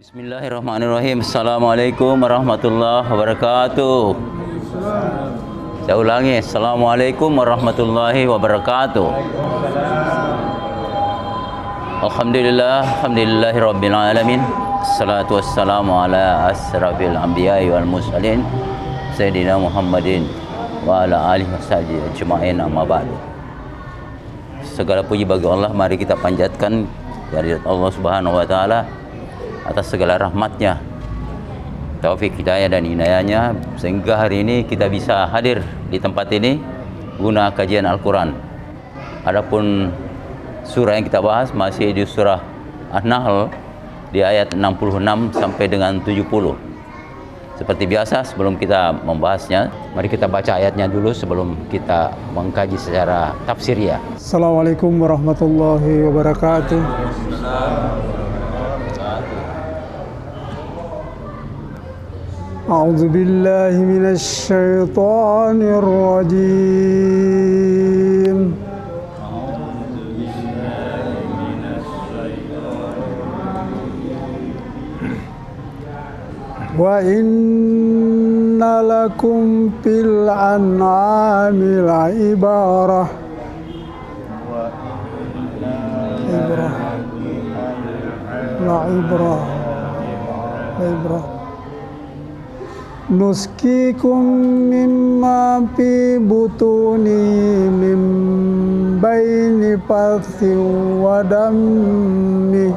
Bismillahirrahmanirrahim. Assalamualaikum warahmatullahi wabarakatuh. Saya ulangi. Assalamualaikum warahmatullahi wabarakatuh. Alhamdulillahirabbil alamin. Assalatu wassalamu ala asrafil anbiya'i wal mursalin Sayyidina Muhammadin wa ala alihi washabihi ajma'in, amma ba'du. Segala puji bagi Allah, mari kita panjatkan dari Allah Subhanahu wa taala atas segala rahmatnya, taufik hidayah dan inayahnya, sehingga hari ini kita bisa hadir di tempat ini guna kajian Al-Quran. Adapun surah yang kita bahas masih di surah An-Nahl di ayat 66 sampai dengan 70. Seperti biasa, sebelum kita membahasnya, mari kita baca ayatnya dulu sebelum kita mengkaji secara tafsiriyah. Assalamualaikum warahmatullahi wabarakatuh. A'udzu billahi minasy syaithanir rajim. Wa inna lakum fil an'ami la'ibrah. Nuskikum mimma fi butuni min baini fathin wa dammi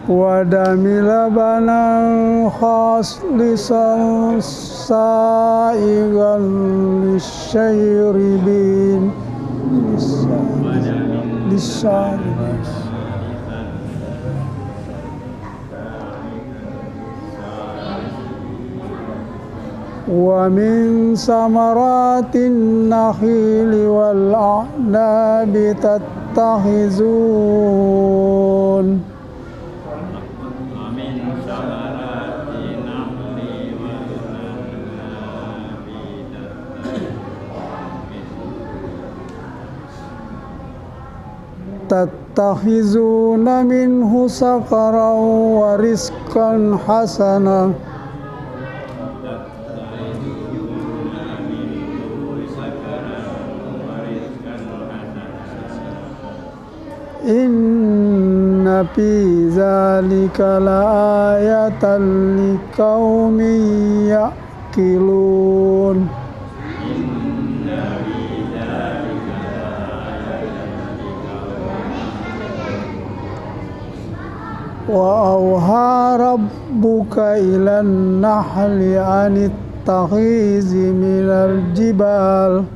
wadami labanan khaslisan sa'igan lisyairibin lisyairibin wa min samaratin nakhili wal a'nabi tattakhizun tattakhizuna minhu sakaran wa rizqan hasana inna fi zalika laayatan liqaumin ya'qilun. Wa awha rabbuka ilan nahli anittakhizi minal jibal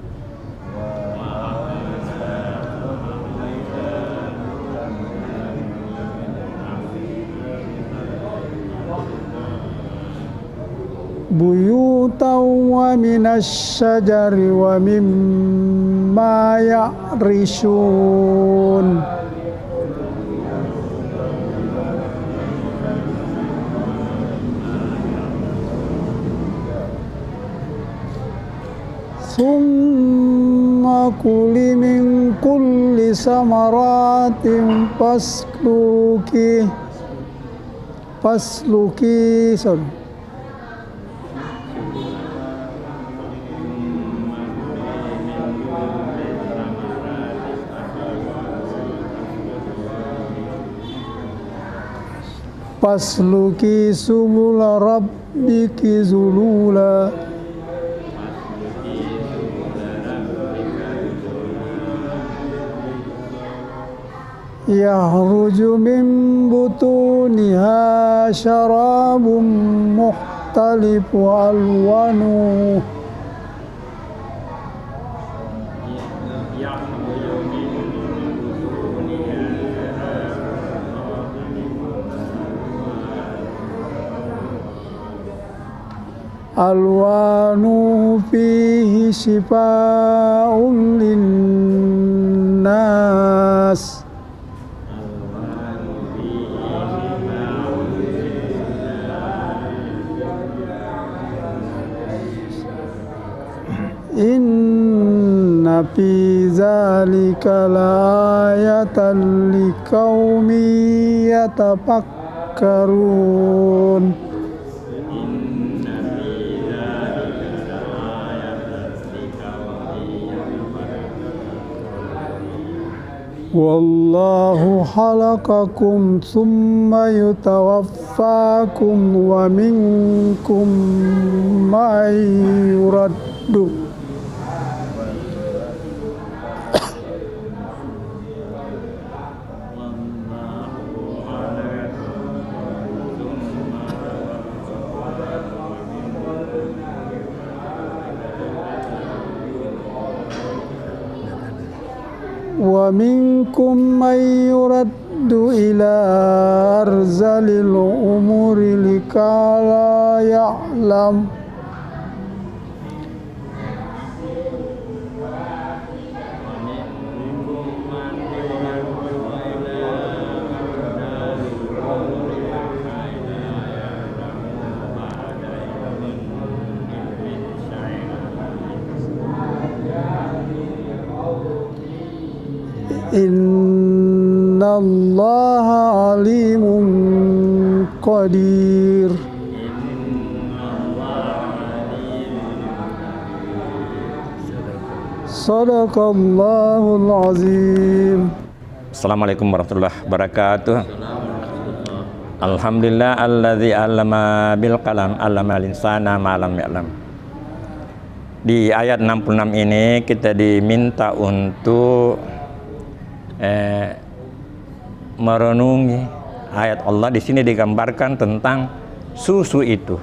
buyutan wa minasy syajari wa mimma ya'rishun. Summa kuli min kulli samaratin fasluki fasluki subula rabbiki zulula yahruju min butuniha syarabun mukhtalifu alwanuh alwanuh fihi shifaa'un linnas dzalika laayatan liqaumin yatafakkarun. Wallahu khalaqakum thumma yutawaffakum wa minkum man yuraddu wa minkum may yuraddu ila arzalil umuri likala ya'lam Innallaha alimun qadir. Sadaqallahul azim. Assalamualaikum warahmatullahi wabarakatuh. Alhamdulillah alladzi 'allama bil qalam 'allamal insana ma lam ya'lam. Di ayat 66 ini kita diminta untuk merenungi ayat Allah. Di sini digambarkan tentang susu itu,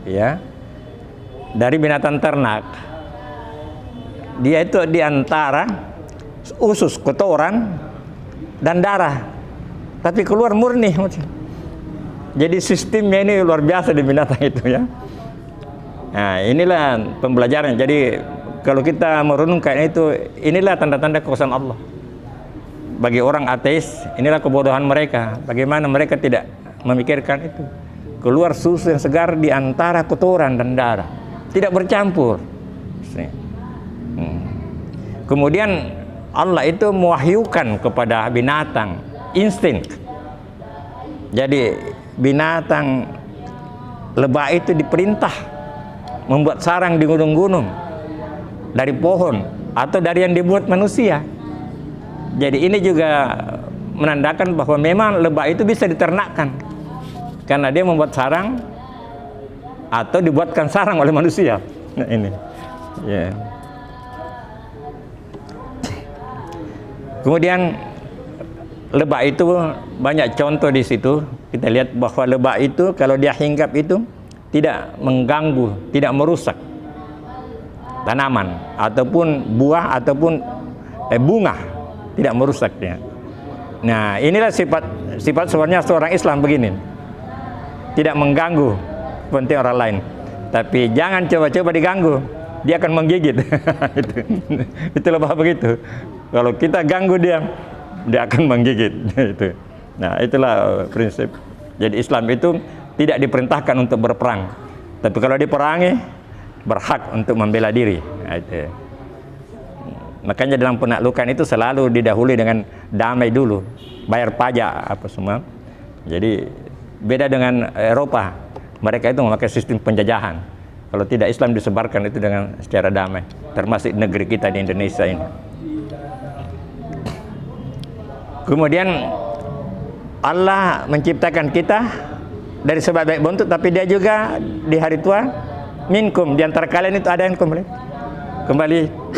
ya, dari binatang ternak. Dia itu diantara usus, kotoran dan darah, tapi keluar murni. Jadi sistemnya ini luar biasa di binatang itu, ya. Nah, inilah pembelajaran. Jadi kalau kita merenungkan itu, inilah tanda-tanda kekuasaan Allah. Bagi orang ateis, inilah kebodohan mereka. Bagaimana mereka tidak memikirkan itu. Keluar susu yang segar di antara kotoran dan darah, tidak bercampur. Kemudian Allah itu mewahyukan kepada binatang insting. Jadi binatang lebah itu diperintah membuat sarang di gunung-gunung, dari pohon atau dari yang dibuat manusia. Jadi ini juga menandakan bahwa memang lebah itu bisa diternakkan karena dia membuat sarang atau dibuatkan sarang oleh manusia. Nah, ini, ya. Kemudian lebah itu banyak contoh di situ. Kita lihat bahwa lebah itu kalau dia hinggap itu tidak mengganggu, tidak merusak tanaman ataupun buah ataupun bunga. Tidak merusaknya. Nah, inilah sifat sebenarnya seorang Islam begini. Tidak mengganggu penting orang lain. Tapi jangan coba-coba diganggu, dia akan menggigit. Itu lebah begitu. Kalau kita ganggu dia akan menggigit. Itu. Nah, itulah prinsip. Jadi Islam itu tidak diperintahkan untuk berperang. Tapi kalau diperangi, berhak untuk membela diri. Nah, itu. Makanya dalam penaklukan itu selalu didahului dengan damai dulu, bayar pajak apa semua. Jadi beda dengan Eropa, mereka itu memakai sistem penjajahan. Kalau tidak, Islam disebarkan itu dengan secara damai, termasuk negeri kita di Indonesia ini. Kemudian Allah menciptakan kita dari sebaik bentuk, tapi dia juga di hari tua minkum, di antara kalian itu ada yang kembali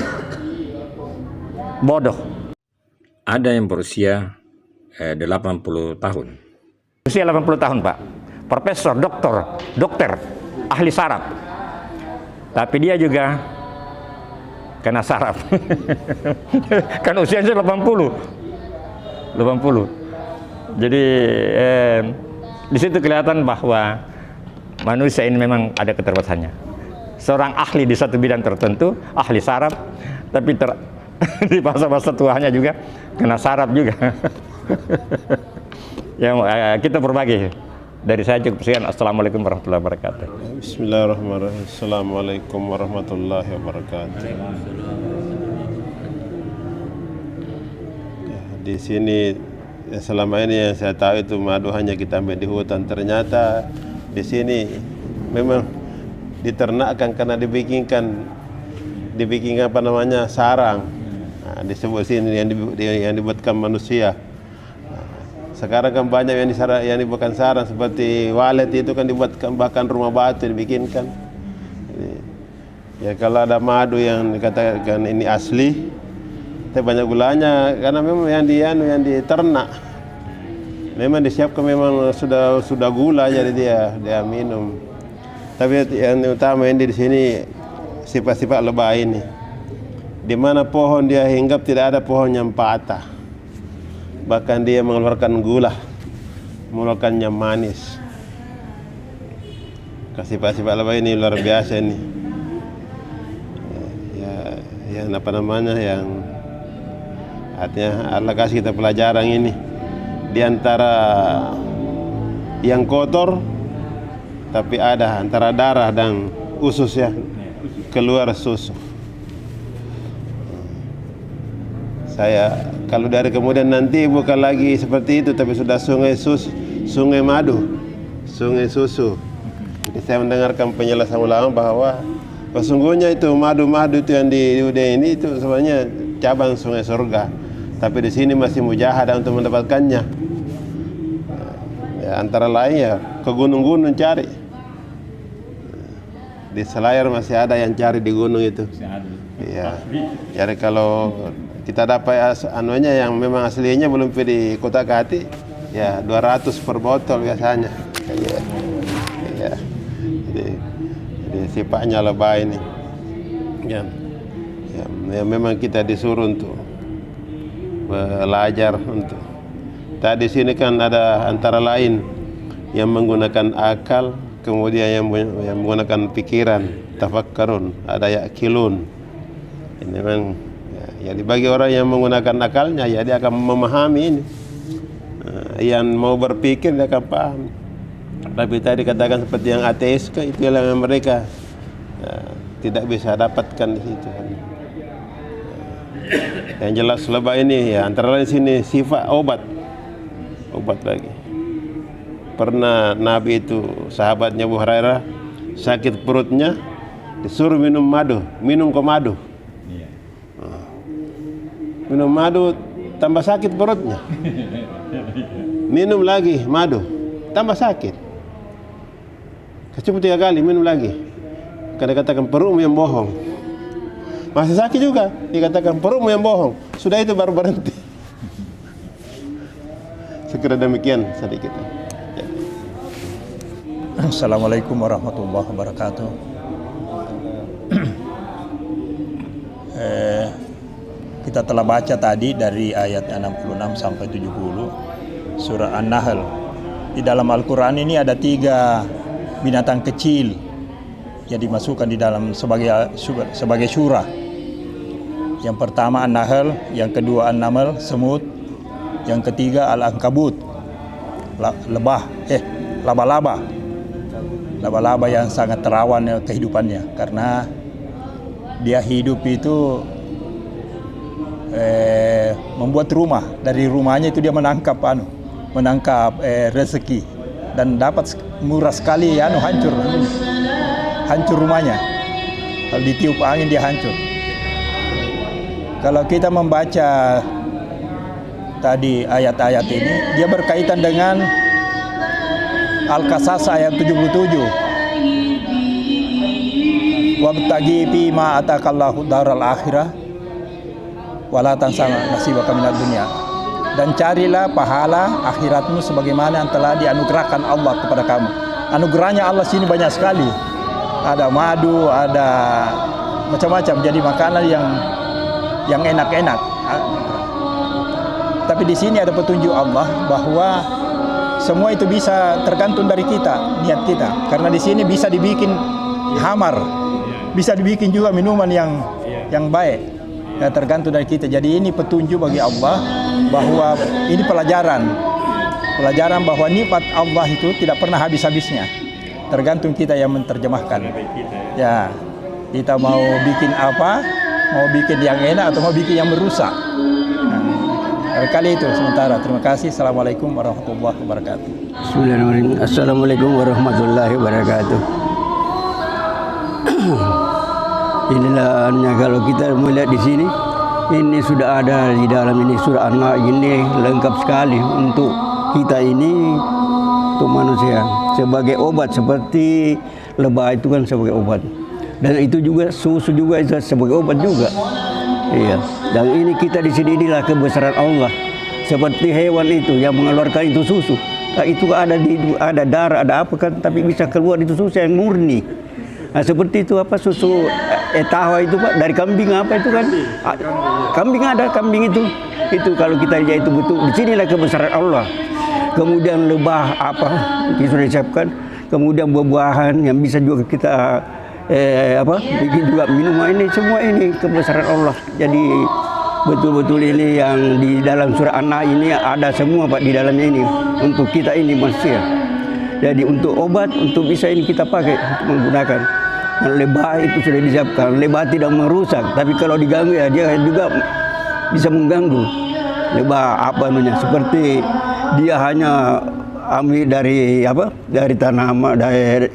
bodoh. Ada yang berusia 80 tahun. Usia 80 tahun, Pak. Profesor, dokter, ahli saraf. Tapi dia juga kena saraf. Kan usianya 80. Jadi di situ kelihatan bahwa manusia ini memang ada keterbatasannya. Seorang ahli di satu bidang tertentu, ahli saraf, tapi di masa-masa tuanya juga kena saraf juga. Yang kita berbagi. Dari saya cukup sekian. Assalamualaikum warahmatullahi wabarakatuh. Bismillahirrahmanirrahim. Assalamualaikum warahmatullahi wabarakatuh. Di sini selama ini yang saya tahu itu madu hanya kita ambil di hutan. Ternyata di sini memang diternakkan karena dibikinkan apa namanya sarang. Nah, disebut sini yang dibuatkan manusia. Sekarang kan banyak yang dibuatkan sarang seperti walet itu kan dibuatkan bahkan rumah batu dibikinkan. Ya kalau ada madu yang dikatakan ini asli, tapi banyak gulanya karena memang yang diternak. Memang disiapkan memang sudah gula jadi dia minum. Tapi yang utama ini di sini sifat-sifat lebah ini. Di mana pohon dia hinggap tidak ada pohon yang patah. Bahkan dia mengeluarkan gula, mengeluarkannya manis. Sifat-sifat lebah ini luar biasa ini. Yang apa namanya yang artinya Allah kasih kita pelajaran ini di antara yang kotor tapi ada antara darah dan usus ya keluar susu. Saya kalau dari kemudian nanti bukan lagi seperti itu tapi sudah sungai madu, sungai susu. Jadi saya mendengarkan penjelasan ulama bahwa sesungguhnya itu madu-madu itu yang di dunia ini itu sebenarnya cabang sungai surga. Tapi di sini masih mujahadah untuk mendapatkannya. Ya, antara lain ya ke gunung-gunung cari. Di Selayar masih ada yang cari di gunung itu. Iya. Jadi kalau kita dapat anunya yang memang aslinya belum di kota Kati, ya 200 per botol biasanya. Iya. Jadi sifatnya lebah ini. Ya, memang kita disuruh untuk belajar untuk. Tadi sini kan ada antara lain yang menggunakan akal, kemudian yang menggunakan pikiran, tafakkarun, ada yakilun. Ini memang ya dibagi orang yang menggunakan akalnya, ya dia akan memahami ini. Yang mau berpikir dia akan paham. Tapi tadi katakan seperti yang ateis, itu yang mereka tidak bisa dapatkan di situ. Yang jelas lebah ini ya antara lain sini sifat obat lagi. Pernah Nabi itu sahabatnya Abu Hurairah sakit perutnya disuruh minum madu, minum ke madu. Minum madu tambah sakit perutnya. Minum lagi madu tambah sakit. Cukup 3 kali minum lagi. Karena katakan perutmu yang bohong. Masih sakit juga dikatakan perutmu yang bohong. Sudah itu baru berhenti. Sekira demikian sedikit. Ya. Assalamualaikum warahmatullahi wabarakatuh. Kita telah baca tadi dari ayat 66 sampai 70 surah An-Nahl. Di dalam Al-Quran ini ada 3 binatang kecil yang dimasukkan di dalam sebagai surah. Yang pertama An-Nahl, yang kedua An-Naml, semut, yang ketiga Al-Ankabut, laba-laba yang sangat terawan kehidupannya karena dia hidup itu membuat rumah. Dari rumahnya itu dia menangkap rezeki dan dapat murah sekali hancur rumahnya. Kalau ditiup angin dia hancur. Kalau kita membaca tadi ayat-ayat ini, dia berkaitan dengan Al-Qasas ayat 77. Wabtagi fima atakallahu daral akhirah wala tansa nasibaka minad dunya. Dan carilah pahala akhiratmu sebagaimana yang telah dianugerahkan Allah kepada kamu. Anugerahnya Allah sini banyak sekali. Ada madu, ada macam-macam. Jadi makanan yang enak-enak. Tapi di sini ada petunjuk Allah bahwa semua itu bisa tergantung dari kita, niat kita. Karena di sini bisa dibikin hamar, bisa dibikin juga minuman yang baik. Ya, tergantung dari kita. Jadi ini petunjuk bagi Allah bahwa ini pelajaran bahwa nikmat Allah itu tidak pernah habis-habisnya. Tergantung kita yang menerjemahkan. Ya, kita mau bikin apa? Mau bikin yang enak atau mau bikin yang merusak? Nah, Barangkali itu sementara. Terima kasih. Assalamualaikum warahmatullahi wabarakatuh. Bismillahirrahmanirrahim. Assalamualaikum warahmatullahi wabarakatuh. Inilah kalau kita melihat di sini, ini sudah ada di dalam ini surah An-Nahl ini lengkap sekali untuk kita ini, untuk manusia sebagai obat, seperti lebah itu kan sebagai obat, dan itu juga susu juga itu sebagai obat juga. Iya. Dan ini kita di sini, inilah kebesaran Allah. Seperti hewan itu yang mengeluarkan itu susu. Nah, itu ada darah, ada apa kan, tapi bisa keluar itu susu yang murni. Nah, seperti itu apa susu etawa itu Pak, dari kambing apa itu kan? Kambing ada, kambing itu kalau kita lihat itu betul. Di sinilah kebesaran Allah. Kemudian lebah apa kita sudah disiapkan. Kemudian buah-buahan yang bisa juga kita bikin juga minuman, ini semua ini kebesaran Allah. Jadi betul-betul ini yang di dalam surah An-Nahl ini ada semua Pak di dalamnya ini untuk kita ini manusia. Jadi untuk obat, untuk bisa ini kita pakai untuk menggunakan. Lebah itu sudah disiapkan. Lebah tidak merusak, tapi kalau diganggu ya dia juga bisa mengganggu. Lebah apa namanya? Seperti dia hanya ambil dari dari tanaman, dari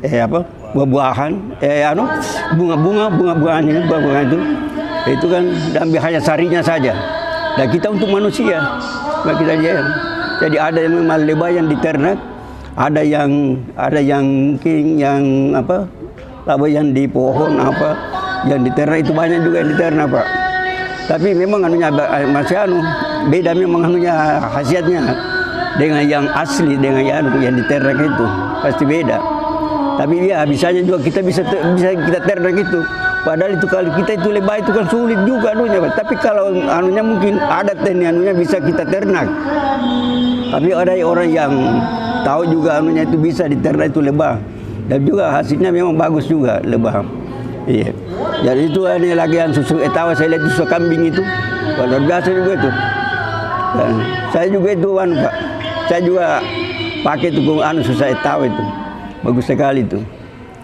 buah-buahan, bunga-bunga itu kan ambil hanya sarinya saja. Dan kita untuk manusia, kita jadi ada yang memang lebah yang diternak, ada yang mungkin yang yang di pohon yang diternak, itu banyak juga yang diternak Pak. Tapi memang masih beda memang khasiatnya dengan yang asli, dengan yang diternak itu pasti beda. Tapi ya bisanya juga kita bisa kita ternak itu. Padahal itu kalau kita itu lebah itu kan sulit juga Pak. Tapi kalau mungkin ada bisa kita ternak. Tapi ada orang yang tahu juga itu bisa diternak itu lebah. Dan juga hasilnya memang bagus juga lebah. Iya. Jadi itu ada lagi yang susu etawa, saya lihat susu kambing itu luar biasa juga itu. Dan saya juga itu Pak. Saya juga pakai itu susu etawa itu. Bagus sekali itu.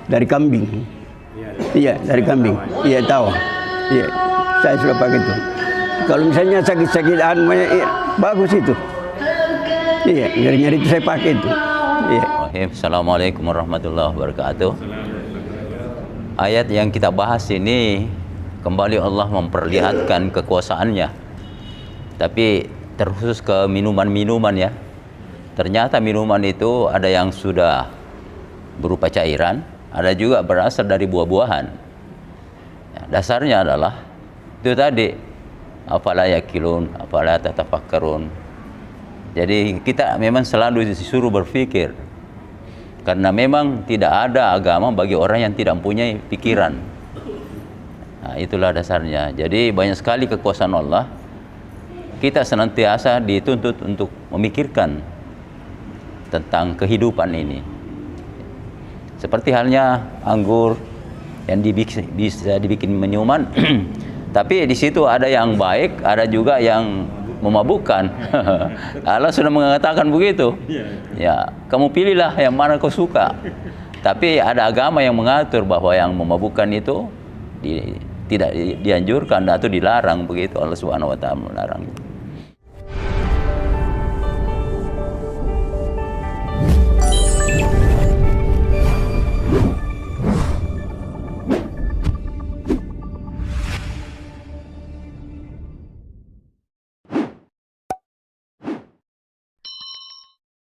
Dari kambing. Iya, dari kambing. Iya, etawa. Iya. Saya sudah pakai itu. Kalau misalnya sakit-sakit bagus itu. Iya, nyari-nyari itu saya pakai itu. Iya. Assalamualaikum warahmatullahi wabarakatuh. Ayat yang kita bahas ini kembali Allah memperlihatkan kekuasaannya. Tapi terkhusus ke minuman-minuman ya. Ternyata minuman itu ada yang sudah berupa cairan, ada juga berasal dari buah-buahan. Ya, dasarnya adalah itu tadi, afala yakilun, afala tatafakkarun. Jadi kita memang selalu disuruh berpikir. Karena memang tidak ada agama bagi orang yang tidak mempunyai pikiran. Nah, itulah dasarnya. Jadi banyak sekali kekuasaan Allah. Kita senantiasa dituntut untuk memikirkan tentang kehidupan ini. Seperti halnya anggur yang bisa dibikin minuman. Tapi di situ ada yang baik, ada juga yang memabukkan. Allah sudah mengatakan begitu. Ya, kamu pilihlah yang mana kau suka. Tapi ada agama yang mengatur bahwa yang memabukkan itu tidak dianjurkan atau dilarang begitu. Allah Subhanahu wa taala melarang.